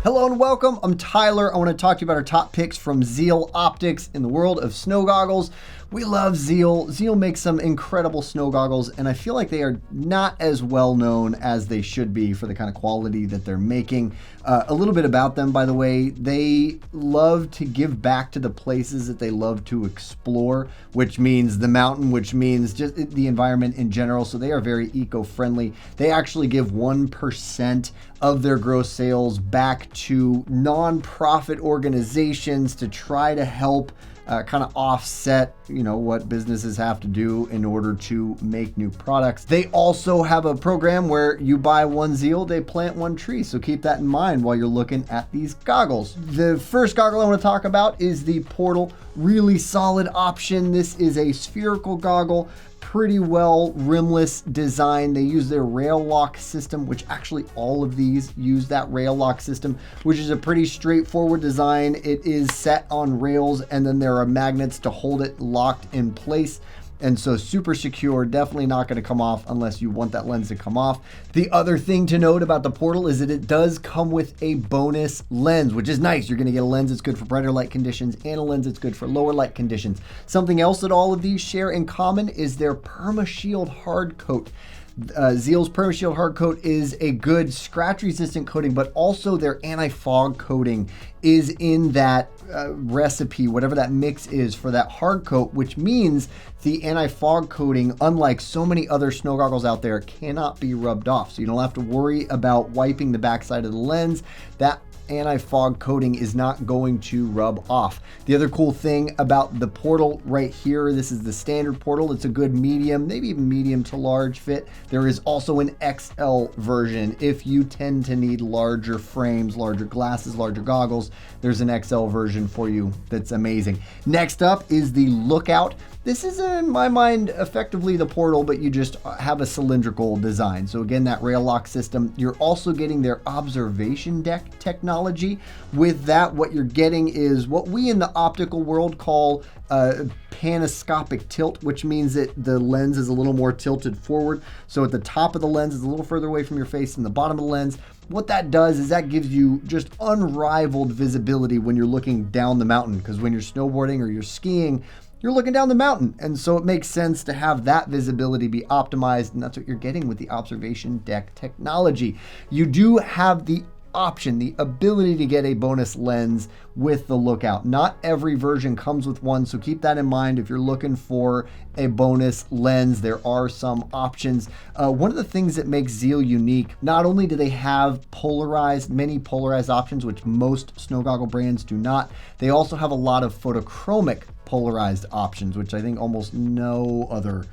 Hello and welcome. I'm Tyler. I want to talk to you about our top picks from Zeal Optics in the world of snow goggles. We love Zeal. Zeal makes some incredible snow goggles, and I feel like they are not as well known as they should be for the kind of quality that they're making. A little bit about them, by the way, they love to give back to the places that they love to explore, which means the mountain, which means just the environment in general. So they are very eco-friendly. They actually give 1% of their gross sales back to nonprofit organizations to try to help kind of offset, what businesses have to do in order to make new products. They also have a program where you buy one Zeal, they plant one tree. So keep that in mind while you're looking at these goggles. The first goggle I want to talk about is the Portal. Really solid option. This is a spherical goggle. Pretty well rimless design. They use their rail lock system, which actually all of these use that rail lock system, which is a pretty straightforward design. It is set on rails and then there are magnets to hold it locked in place. And so super secure, definitely not going to come off unless you want that lens to come off. The other thing to note about the Portal is that it does come with a bonus lens, which is nice. You're going to get a lens that's good for brighter light conditions and a lens that's good for lower light conditions. Something else that all of these share in common is their PermaShield hard coat. Zeal's PermaShield hard coat is a good scratch resistant coating, but also their anti-fog coating is in that recipe, whatever that mix is for that hard coat, which means the anti-fog coating, unlike so many other snow goggles out there, cannot be rubbed off. So you don't have to worry about wiping the backside of the lens. That anti-fog coating is not going to rub off. The other cool thing about the Portal right here, this is the standard Portal. It's a good medium, maybe even medium to large fit. There is also an XL version. If you tend to need larger frames, larger glasses, larger goggles, there's an XL version for you that's amazing. Next up is the Lookout. This is, in my mind, effectively the Portal, but you just have a cylindrical design. So again, that rail lock system. You're also getting their observation deck technology. With that, what you're getting is what we in the optical world call panoscopic tilt, which means that the lens is a little more tilted forward. So at the top of the lens is a little further away from your face than the bottom of the lens. What that does is that gives you just unrivaled visibility when you're looking down the mountain, because when you're snowboarding or you're skiing, you're looking down the mountain. And so it makes sense to have that visibility be optimized. And that's what you're getting with the observation deck technology. You do have the option, the ability to get a bonus lens with the Lookout. Not every version comes with one, so keep that in mind. If you're looking for a bonus lens, there are some options. One of the things that makes Zeal unique, not only do they have many polarized options, which most snow goggle brands do not, they also have a lot of photochromic polarized options, which I think almost no other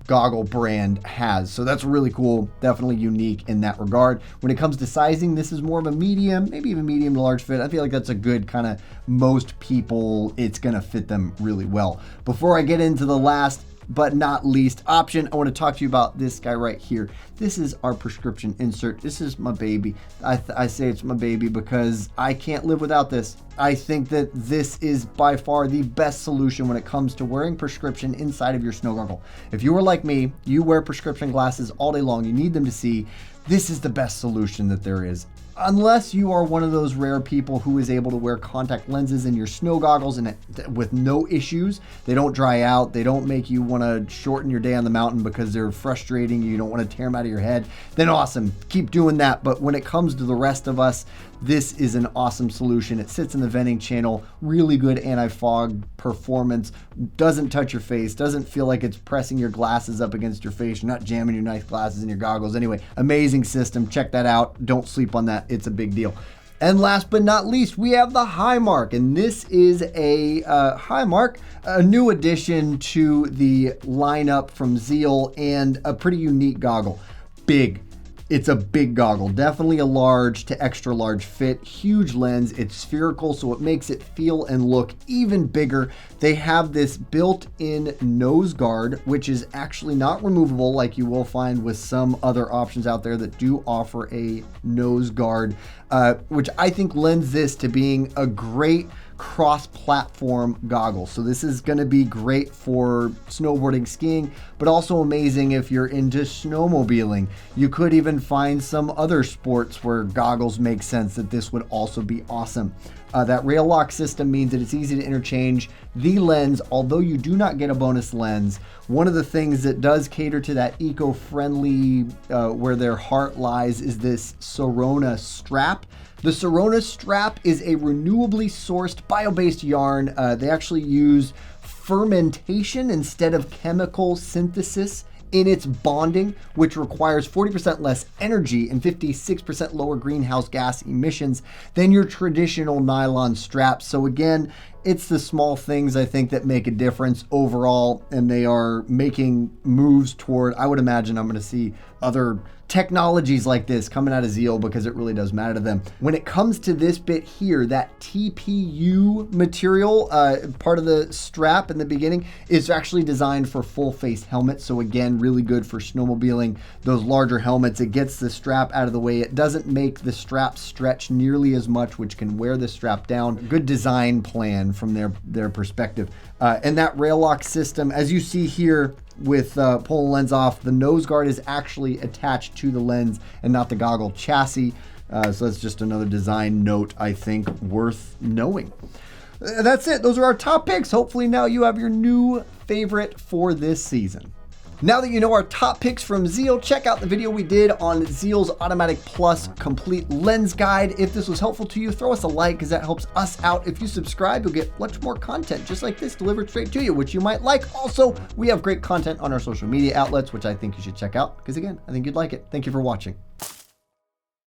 goggle brand has. So that's really cool, definitely unique in that regard. When it comes to sizing, this is more of a medium, maybe even medium to large fit. I feel like that's a good kind of, most people, it's gonna fit them really well. Before I get into the last but not least option, I want to talk to you about this guy right here. This is our prescription insert. This is my baby. I say it's my baby because I can't live without this. I think that this is by far the best solution when it comes to wearing prescription inside of your snow goggle. If you are like me, you wear prescription glasses all day long, you need them to see, this is the best solution that there is. Unless you are one of those rare people who is able to wear contact lenses in your snow goggles and with no issues, they don't dry out, they don't make you want to shorten your day on the mountain because they're frustrating, you don't want to tear them out of your head, then awesome, keep doing that. But when it comes to the rest of us, this is an awesome solution. It sits in the venting channel, really good anti-fog performance, doesn't touch your face, doesn't feel like it's pressing your glasses up against your face, you're not jamming your nice glasses in your goggles. Anyway, amazing system, check that out, don't sleep on that, it's a big deal. And last but not least, we have the Highmark, and this is a Highmark, a new addition to the lineup from Zeal and a pretty unique goggle. Big. It's a big goggle, definitely a large to extra large fit, huge lens. It's spherical, so it makes it feel and look even bigger. They have this built-in nose guard, which is actually not removable like you will find with some other options out there that do offer a nose guard, which I think lends this to being a great cross-platform goggle. So this is going to be great for snowboarding, skiing, but also amazing if you're into snowmobiling. You could even find some other sports where goggles make sense that this would also be awesome. That rail lock system means that it's easy to interchange the lens, although you do not get a bonus lens. One of the things that does cater to that eco-friendly, where their heart lies, is this Sorona strap. The Sorona strap is a renewably sourced bio-based yarn. They actually use fermentation instead of chemical synthesis in its bonding, which requires 40% less energy and 56% lower greenhouse gas emissions than your traditional nylon straps. So again, it's the small things I think that make a difference overall, and they are making moves toward, I would imagine I'm going to see other technologies like this coming out of Zeal because it really does matter to them. When it comes to this bit here, that TPU material, part of the strap in the beginning, is actually designed for full face helmets. So again, really good for snowmobiling, those larger helmets. It gets the strap out of the way. It doesn't make the strap stretch nearly as much, which can wear the strap down. Good design plan from their perspective. And that rail lock system, as you see here, with pulling the lens off, the nose guard is actually attached to the lens and not the goggle chassis. So that's just another design note I think worth knowing. That's it. Those are our top picks. Hopefully now you have your new favorite for this season. Now that you know our top picks from Zeal, check out the video we did on Zeal's Automatic Plus Complete Lens Guide. If this was helpful to you, throw us a like because that helps us out. If you subscribe, you'll get much more content just like this delivered straight to you, which you might like. Also, we have great content on our social media outlets, which I think you should check out because again, I think you'd like it. Thank you for watching.